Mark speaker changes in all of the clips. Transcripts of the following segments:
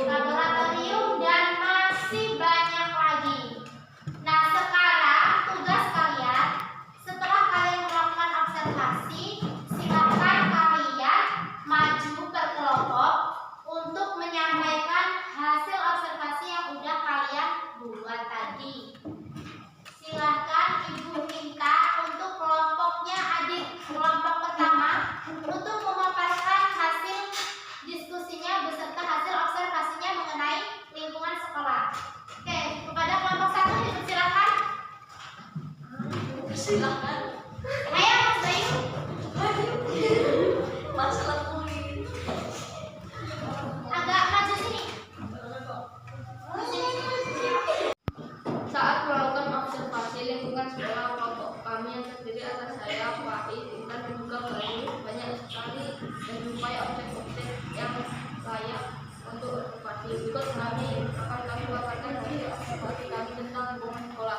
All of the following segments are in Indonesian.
Speaker 1: laboratorium, dan masih banyak lagi. Nah, sekarang tugas kalian setelah kalian melakukan observasi, silakan kalian maju berkelompok untuk menyampaikan hasil observasi yang udah kalian buat tadi. Silahkan Ibu minta untuk kelompoknya adik kelompok pertama untuk memaparkan hasil diskusinya beserta hasil observasinya mengenai lingkungan sekolah. Oke, kepada kelompok satu dipersilakan.
Speaker 2: Silakan.
Speaker 1: Ayo Mas Bayu.
Speaker 2: Masalah kulit.
Speaker 1: Agak maju sini.
Speaker 2: Saat melakukan observasi lingkungan sekolah, kelompok kami yang terdiri atas saya, Wai, Intan, dan juga Bayu banyak sekali menjumpai objek-objek yang layak untuk observasi. Berikut kami akan paparkan hasil observasi kami tentang lingkungan sekolah.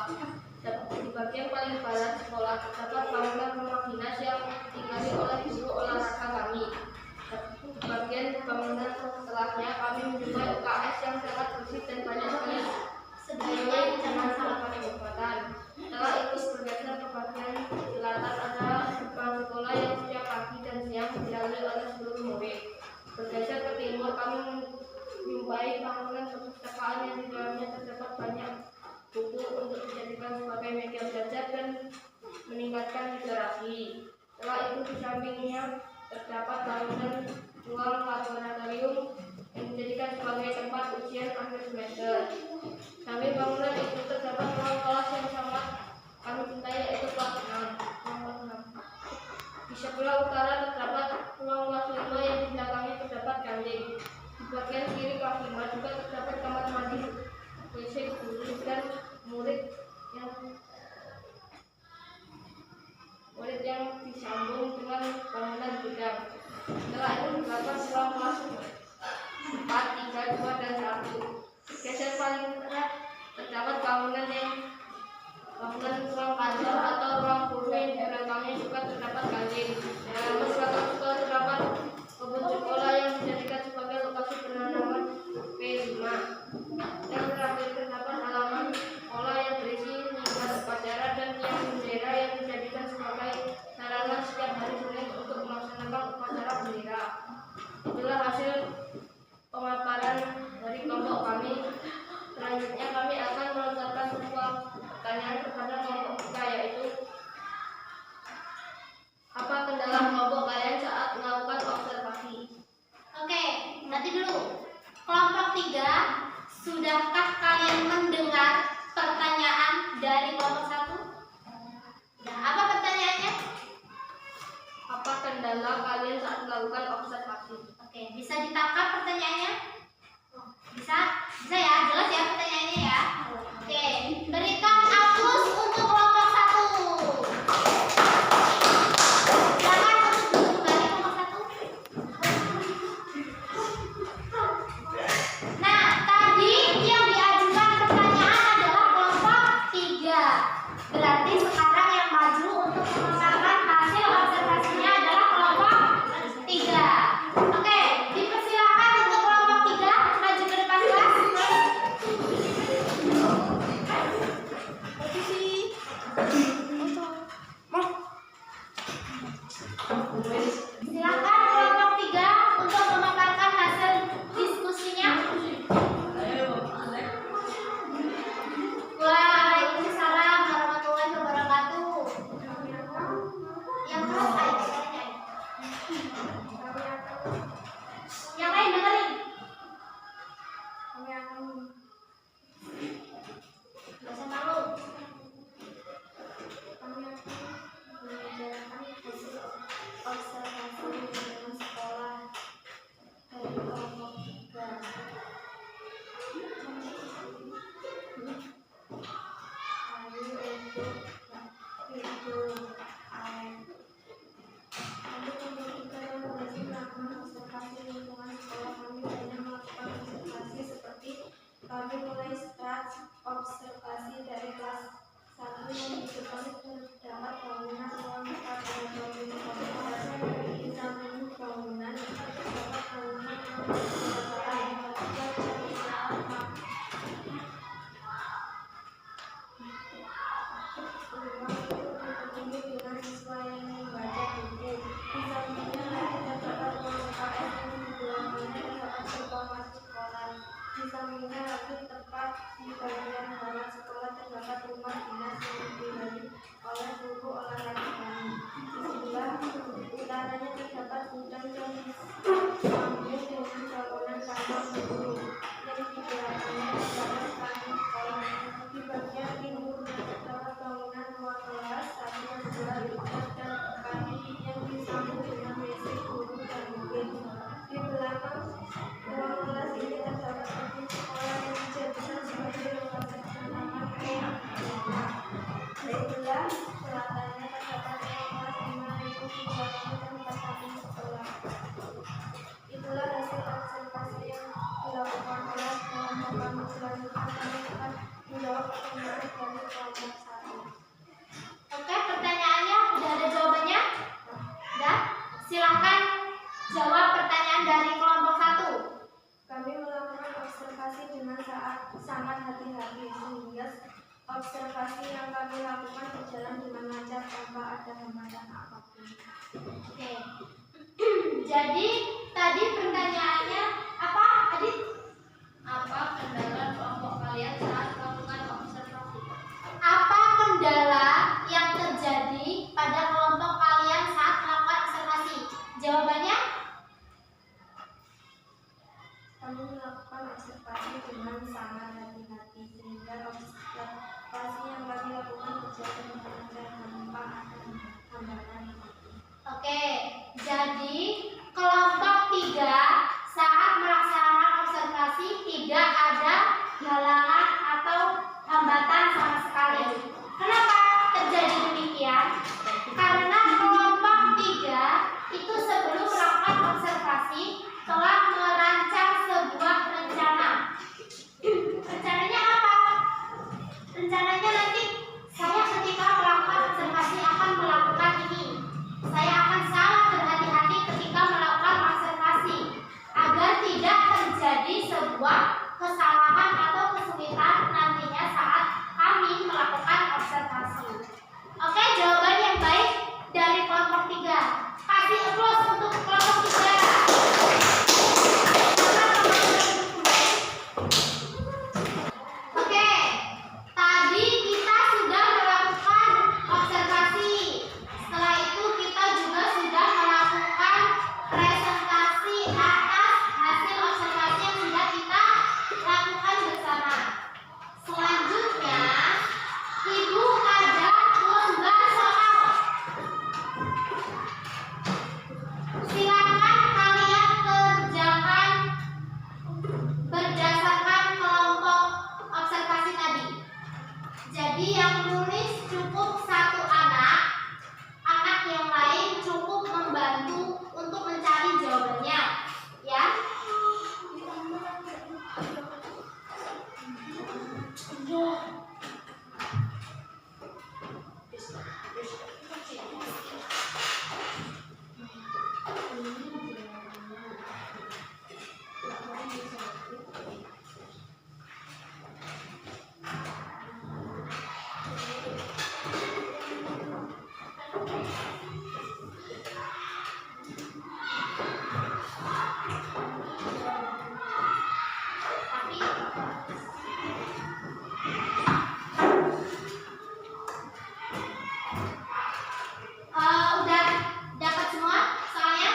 Speaker 2: Di bagian paling barat sekolah terdapat bangunan rumah dinas yang ditinggali oleh guru olahraga kami. Di bagian bangunan setelahnya kami menjumpai UKS yang sangat bersih dan banyak sekali sebenarnya jangan salah obatan. Setelah itu bergeser ke bagian selatan ada gerbang sekolah yang setiap pagi dan siang dilalui oleh seluruh murid. Bergeser ke timur kami menjumpai bangunan perpustakaan yang di dalamnya terdapat banyak buku untuk dijadikan sebagai media belajar dan meningkatkan literasi. Setelah itu di sampingnya terdapat bangunan ruang laboratorium yang dijadikan sebagai tempat ujian akhir semester. Samping bangunan itu terdapat ruang kelas yang sangat kami cintai, yaitu kelas 6. Di sebelah utara terdapat ruang kelas 5 yang di belakangnya terdapat kantin. Di bagian kiri kelas 5 juga terdapat kamar mandi, WC guru dan murid yang disambung dengan bangunan gudang. Setelah itu dilakukan selang kelas 4, 3, 2, dan 1. Geser paling tengah terdapat bangunan ruang kantor atau ruang guru yang di belakangnya juga terdapat kantin. Di halaman belakang juga terdapat kebun sekolah yang dijadikan sebagai lokasi penanaman P5. Yang terakhir terdapat halaman sekolah yang berisi lingkungan upacara dan tiang bendera yang dijadikan sebagai sarana setiap hari Senin untuk melaksanakan upacara bendera. Itulah hasil pemaparan dari kelompok kami. Selanjutnya kami akan melontarkan sebuah pertanyaan kepada kelompok kita, yaitu apa kendala kelompok kalian saat melakukan observasi?
Speaker 1: Oke, nanti dulu. Kelompok 3, sudahkah kalian mendengar pertanyaan dari kelompok 1? Nah, apa pertanyaannya?
Speaker 2: Apa kendala kalian saat melakukan observasi?
Speaker 1: Oke, bisa ditangkap pertanyaannya? Bisa? Bisa ya? Jelas ya pertanyaannya ya? Oke, berikan aplaus untuk kelompok 1. Silakan untuk duduk kembali kelompok 1. Nah, tadi yang diajukan pertanyaan adalah kelompok 3. Berarti sekarang yang maju untuk memaparkan hasil observasinya adalah kelompok 3. Oke, dipersilakan untuk kelompok 3 maju ke depan kelas. Silakan kelompok 3 untuk memaparkan hasil diskusinya. Waalaikumsalam warahmatullahi wabarakatuh. Yang kelas ayo. Yang lain dengerin.
Speaker 2: Kami akan
Speaker 1: Gak usah malu.
Speaker 2: membicarakan hasil observasi lingkungan sekolah dari kelompok 3. Kami kelompok 3 yang berhasil melakukan observasi lingkungan sekolah. Kami banyak melakukan observasi seperti kami mulai start observasi dari kelas 1 yang di depan terdapat bangunan ruang laboratorium komputer. Di samping bangunan itu terdapat bangunan ruang laboratorium dipenuhi dengan siswa yang membaca buku. Di sampingnya lagi terdapat ruang UKS yang di belakangnya terdapat gerbang masuk sekolah. Di sampingnya lagi tepat di bagian barat sekolah terdapat rumah dinas yang dihuni oleh guru olahraga kami. Di sebelah utaranya terdapat gudang yang disambung dengan bangunan kantor guru yang di belakangnya terdapat kantin sekolah. Di bagian timurnya terdapat bangunan ruang kelas 1, 2, 3, dan kantin yang disambung dengan WC guru dan mungkin. Di belakang ruang kelas ini terdapat kantin sekolah yang dijadikan sebagai lokasi penanaman P5. Di sebelah selatannya terdapat ruang kelas 5 yang dijadikan tempat kantin sekolah. Itulah hasil observasi yang dilakukan oleh kelompok kami. Selanjutnya kami akan menjawab pertanyaan dari kelompok 1.
Speaker 1: Oke, pertanyaannya udah ada jawabannya? Udah? Silahkan jawab pertanyaan dari kelompok 1.
Speaker 2: Kami melakukan observasi dengan sangat hati-hati sehingga observasi yang kami lakukan berjalan dengan lancar tanpa ada hambatan apapun.
Speaker 1: Oke. Jadi tadi pertanyaannya apa, Adit?
Speaker 2: Apa kendala kelompok kalian saat melakukan observasi?
Speaker 1: Apa kendala yang terjadi pada kelompok kalian saat melakukan observasi? Jawabannya?
Speaker 2: Kami melakukan observasi dengan sangat hati-hati sehingga observasi yang kami lakukan berjalan dengan lancar tanpa ada hambatan apapun.
Speaker 1: Oke, jadi kelompok 3 saat melaksanakan observasi tidak ada halangan atau hambatan sama sekali. Kenapa terjadi demikian? Karena kelompok Udah dapat semua soalnya?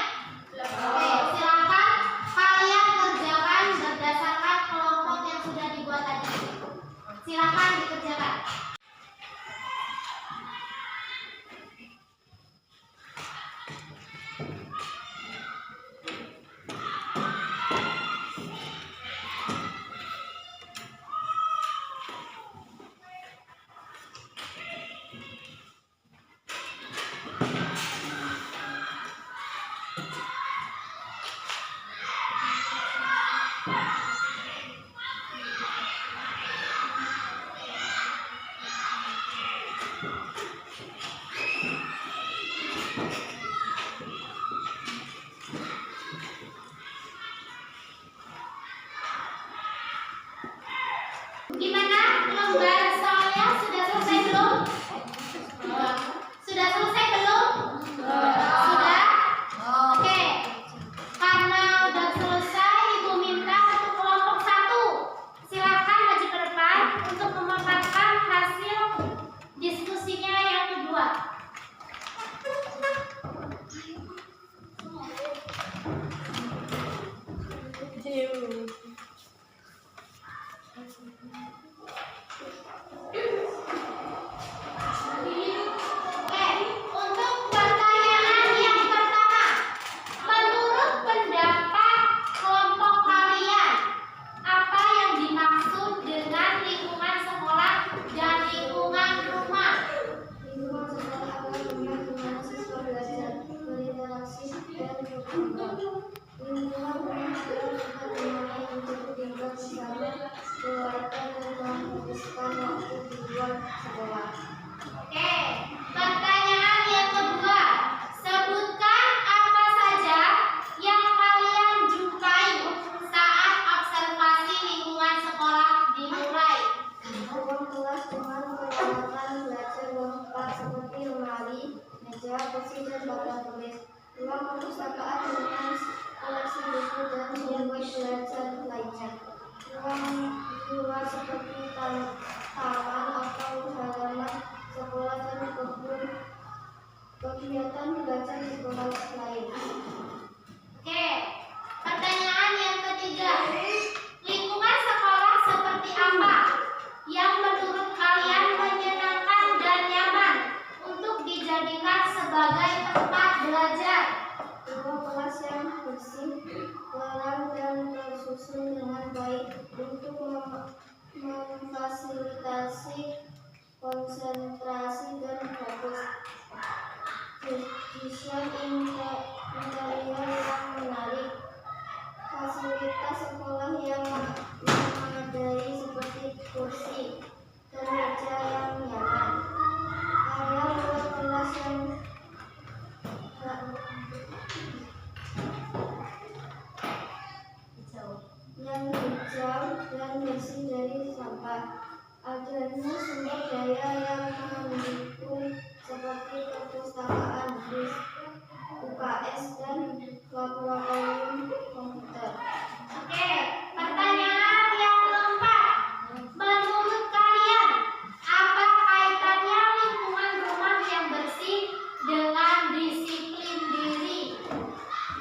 Speaker 1: Oke, silakan kalian kerjakan berdasarkan kelompok yang sudah dibuat tadi. Silakan dikerjakan. Gimana? Lembar soalnya sudah selesai belum? Sudah selesai belum? Sudah? Oke. Karena udah selesai, Ibu minta untuk kelompok 1. Silakan maju ke depan untuk memaparkan hasil diskusinya yang kedua. Oke, untuk pertanyaan yang pertama, menurut pendapat kelompok kalian, apa yang dimaksud dengan lingkungan sekolah dan lingkungan rumah?
Speaker 3: Lingkungan sekolah adalah rumah di mana siswa belajar, berinteraksi, dan berkembang. Lingkungan rumah adalah tempat di mana untuk tinggal bersama keluarga dan menghabiskan waktu di luar sekolah.
Speaker 1: Oke, pertanyaan yang kedua, sebutkan apa saja yang kalian jumpai saat observasi lingkungan sekolah dimulai.
Speaker 3: Ruang kelas dengan peralatan belajar lengkap seperti lemari, meja, kursi, dan papan tulis. Ruang perpustakaan dengan koleksi buku dan sumber belajar lainnya. Ruang di luar seperti taman atau halaman sekolah dan kebun. Kegiatan belajar di sekolah lain.
Speaker 1: Oke, pertanyaan yang ketiga, lingkungan sekolah seperti apa yang menurut kalian menyenangkan dan nyaman untuk dijadikan sebagai tempat belajar?
Speaker 3: Ruang kelas yang bersih, terang, dan tersusun dengan baik untuk memfasilitasi konsentrasi dan fokus. Desain interior yang menarik, fasilitas sekolah yang memadai seperti kursi dan meja yang nyaman, area ruang kelas yang hijau dan bersih dari sampah. Adanya sumber daya yang mendukung seperti perpustakaan, bis, UKS, dan laboratorium komputer.
Speaker 1: Oke, pertanyaan yang keempat, menurut kalian apa kaitannya lingkungan rumah yang bersih dengan disiplin diri?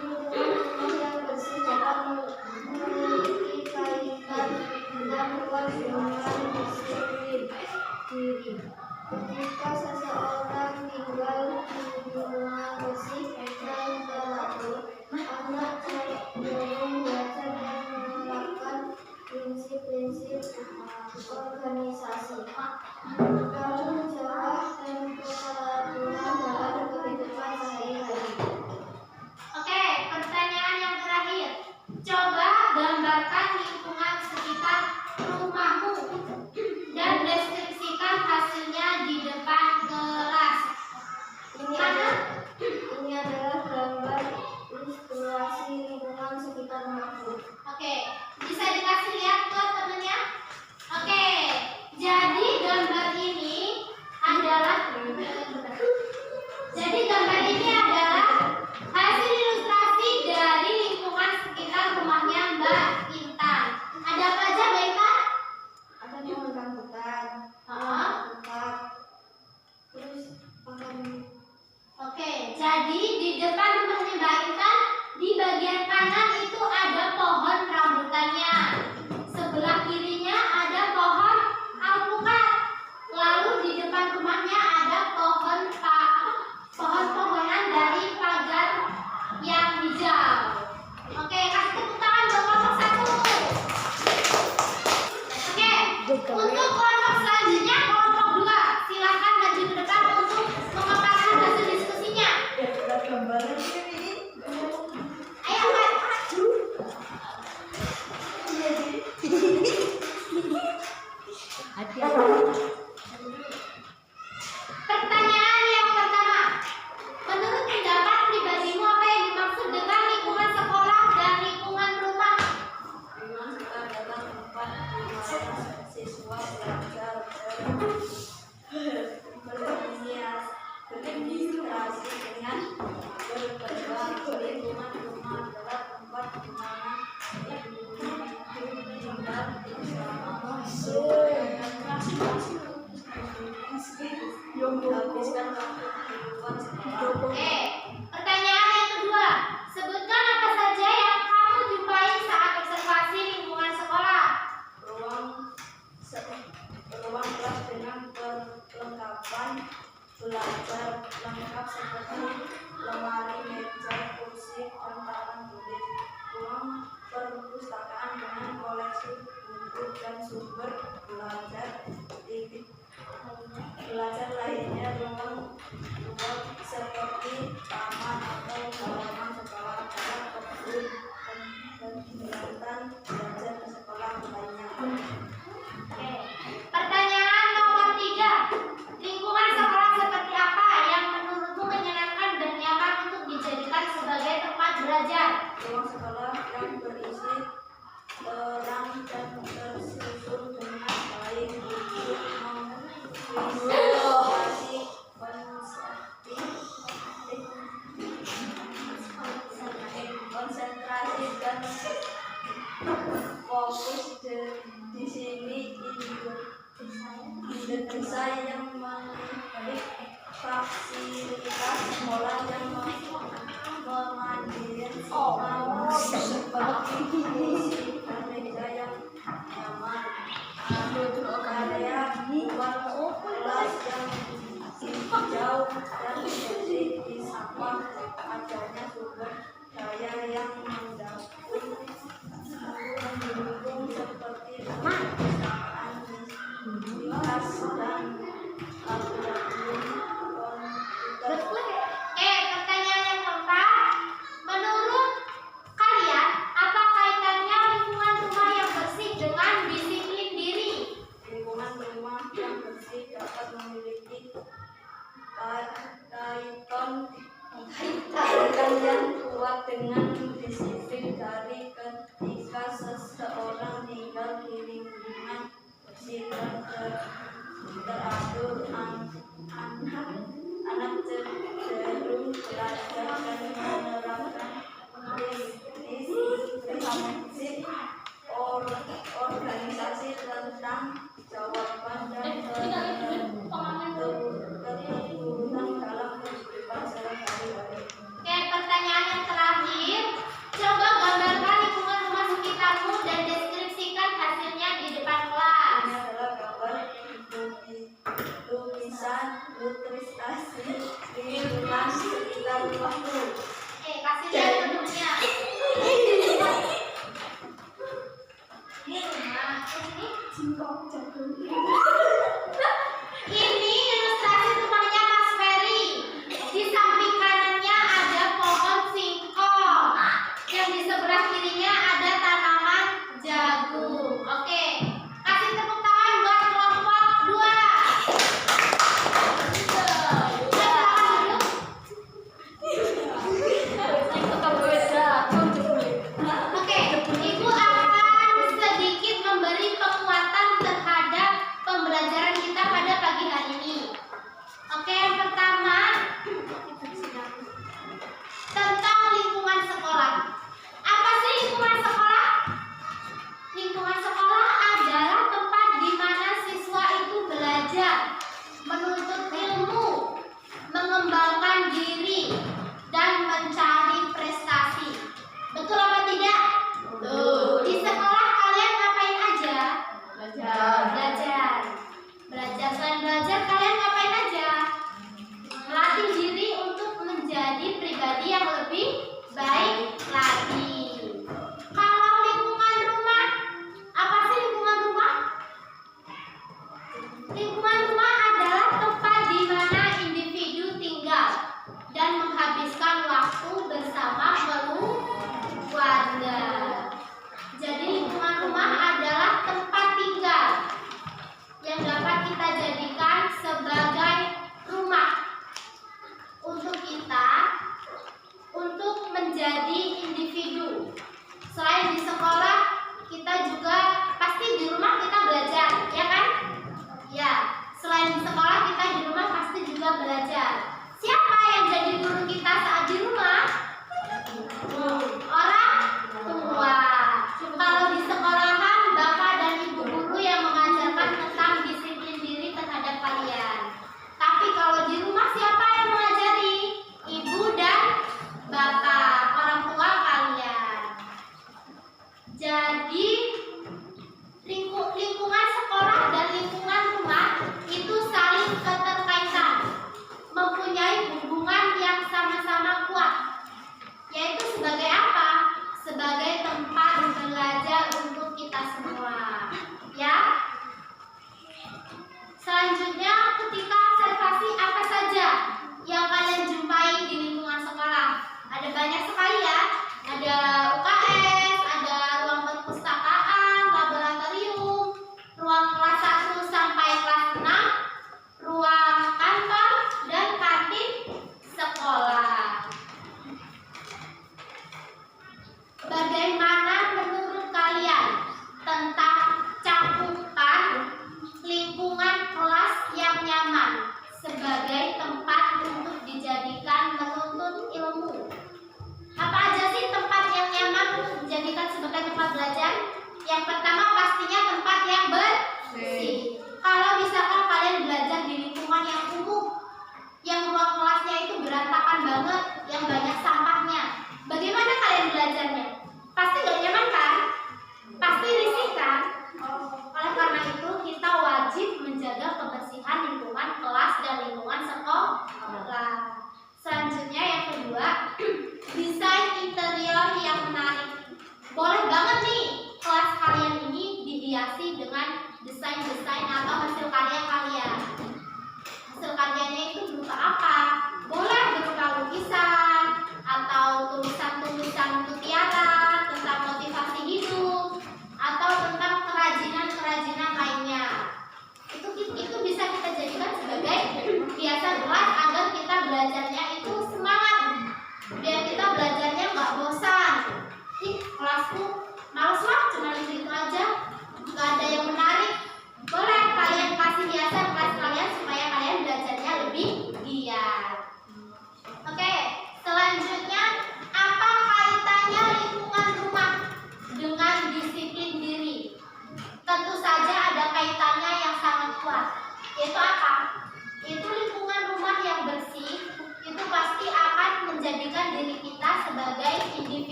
Speaker 3: Lingkungan rumah yang bersih dapat memiliki kaitan dengan ruang dengan disiplin diri. Ketika seseorang tinggal di
Speaker 1: Oke, jadi di depan rumahnya Mbak Intan, di bagian kanan itu ada pohon rambutannya. Sebelah kirinya ada pohon alpukat. Lalu di depan rumahnya ada pohon-pohonan dari pagar yang hijau. Oke, kasih tepuk tangan buat kelompok 1. Oke, untuk kelompok selanjutnya kelompok 2. Silakan maju ke depan untuk memaparkan hasil diskusinya. Ayo, Mbak. Pertanyaan yang pertama. Menurut pendapat pribadimu apa yang dimaksud dengan lingkungan sekolah dan lingkungan rumah?
Speaker 2: Dengan kita adalah tempat di mana siswa belajar berinteraksi dengan berkembang. Lingkungan rumah adalah tempat di mana tinggal bersama, menghabiskan waktu di luar sekolah.
Speaker 1: Oke. Pertanyaan yang kedua. Sebutkan apa saja yang kamu jumpai saat observasi lingkungan sekolah.
Speaker 2: Ruang kelas dengan perlengkapan belajar lengkap seperti lemari, meja, kursi, dan papan tulis. Ruang perpustakaan dengan koleksi buku dan sumber belajar lainnya. Ruang seperti taman atau halaman sekolah, kebun, dan kegiatan belajar di sekolah lainnya.
Speaker 1: Oke. Pertanyaan nomor 3. Lingkungan sekolah seperti apa yang menurutmu menyenangkan dan nyaman untuk dijadikan sebagai tempat belajar?
Speaker 2: Ruang sekolah yang berisi terang dan tersusun dengan baik untuk menginspirasi konsentrasi dan fokus. Di sini ide desain yang memiliki fasilitas sekolah yang memandiri seperti kursi dan meja yang nyaman, area buat kelas yang hijau dan bersih, di samping adanya sumber daya yang mendukung seperti perpustakaan, kelas, dan laboratorium komputer.
Speaker 1: Oke, pertanyaan yang keempat. Menurut kalian, apa kaitannya lingkungan rumah yang bersih dengan disiplin diri?
Speaker 2: Lingkungan rumah yang bersih dapat memiliki kaitan yang kuat dengan disiplin dari ketika seseorang tinggal di lingkungan bersih dan teratur. Anak cenderung belajar dan menerapkan prinsip organisasi tentang jawaban dan keterturunan dalam kehidupan sehari-hari.
Speaker 1: Oke, pertanyaan yang terakhir. Coba gambarkan lingkungan rumah sekitarmu dan deskripsikan hasilnya di depan kelas.
Speaker 2: Ini adalah gambar lukisan ilustrasi lingkungan sekitar rumahku.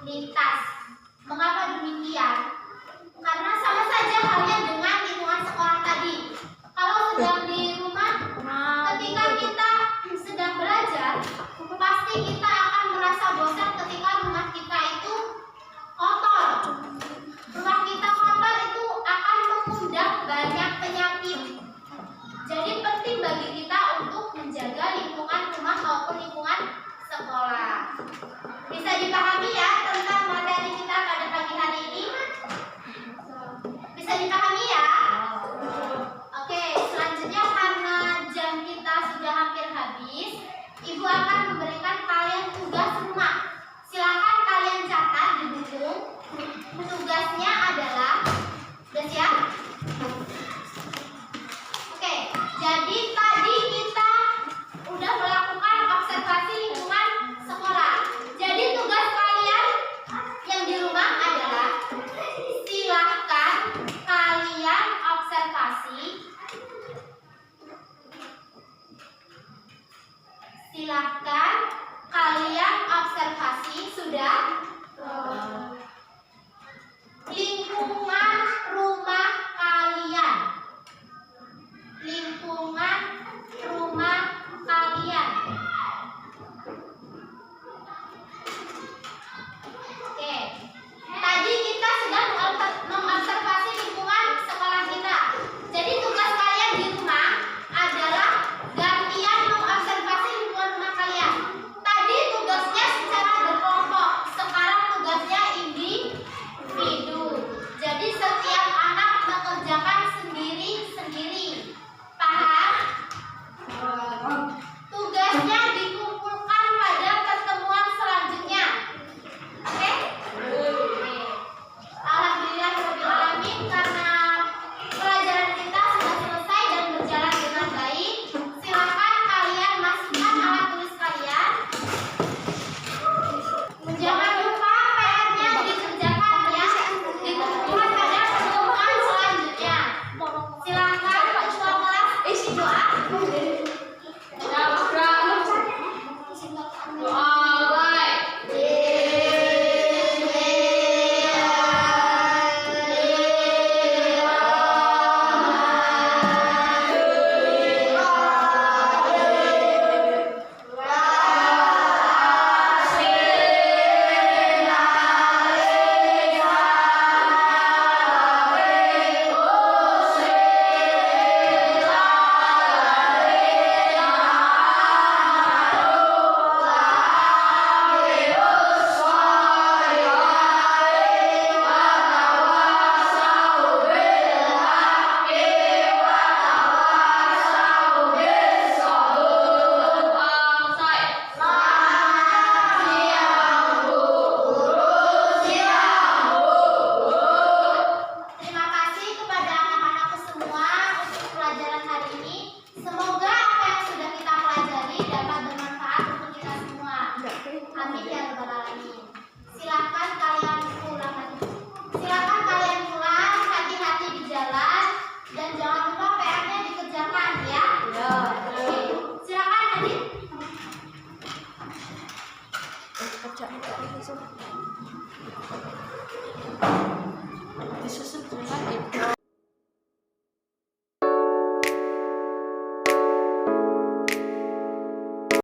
Speaker 1: lintas. Mengapa demikian? Karena sama saja halnya dengan lingkungan sekolah tadi. Kalau sedang di rumah, ketika kita sedang belajar, pasti kita akan merasa bosan ketika rumah kita itu kotor. Rumah kita kotor itu akan mengundang banyak penyakit. Jadi penting bagi kita untuk menjaga lingkungan rumah maupun lingkungan sekolah. Bisa dipahami ya tentang materi kita pada pagi hari ini? Bisa dipahami ya? Oke, selanjutnya karena jam kita sudah hampir habis, Ibu akan memberikan kalian tugas rumah. Silakan kalian catat di buku. Tugasnya adalah, udah siap? Oke, jadi tadi kita udah melakukan observasi lingkungan sekolah. Jadi tugas kalian yang di rumah adalah silahkan kalian observasi. Silahkan kalian observasi sudah lingkungan rumah kalian. Lingkungan rumah kalian. Oke. Tadi kita sudah mengobservasi lingkungan sekolah kita. Jadi tugas kalian di rumah adalah gantian mengobservasi lingkungan rumah kalian. Tadi tugasnya secara berkelompok, sekarang tugasnya individu. Jadi setiap anak mengerjakan sendiri-sendiri. Paham? Tugasnya dikumpulkan pada pertemuan selanjutnya. Oke? Alhamdulillahirrahmanirrahim, karena pelajaran kita sudah selesai dan berjalan dengan baik. Silakan kalian masukkan alat tulis kalian. Jangan lupa PR-nya dikerjakan ya. Dikumpulkan pada pertemuan selanjutnya. Silakan ketua kelas isi doa. Terima kasih kepada anak-anakku semua untuk pelajaran hari ini. Semoga apa yang sudah kita pelajari dapat bermanfaat untuk kita semua. Amin ya rabbal alamin. Silakan kalian pulang. Silakan kalian pulang, hati-hati di jalan dan jangan lupa PR-nya dikerjakan ya. Oke. Silakan Adit.
Speaker 2: Disusun dengan itu.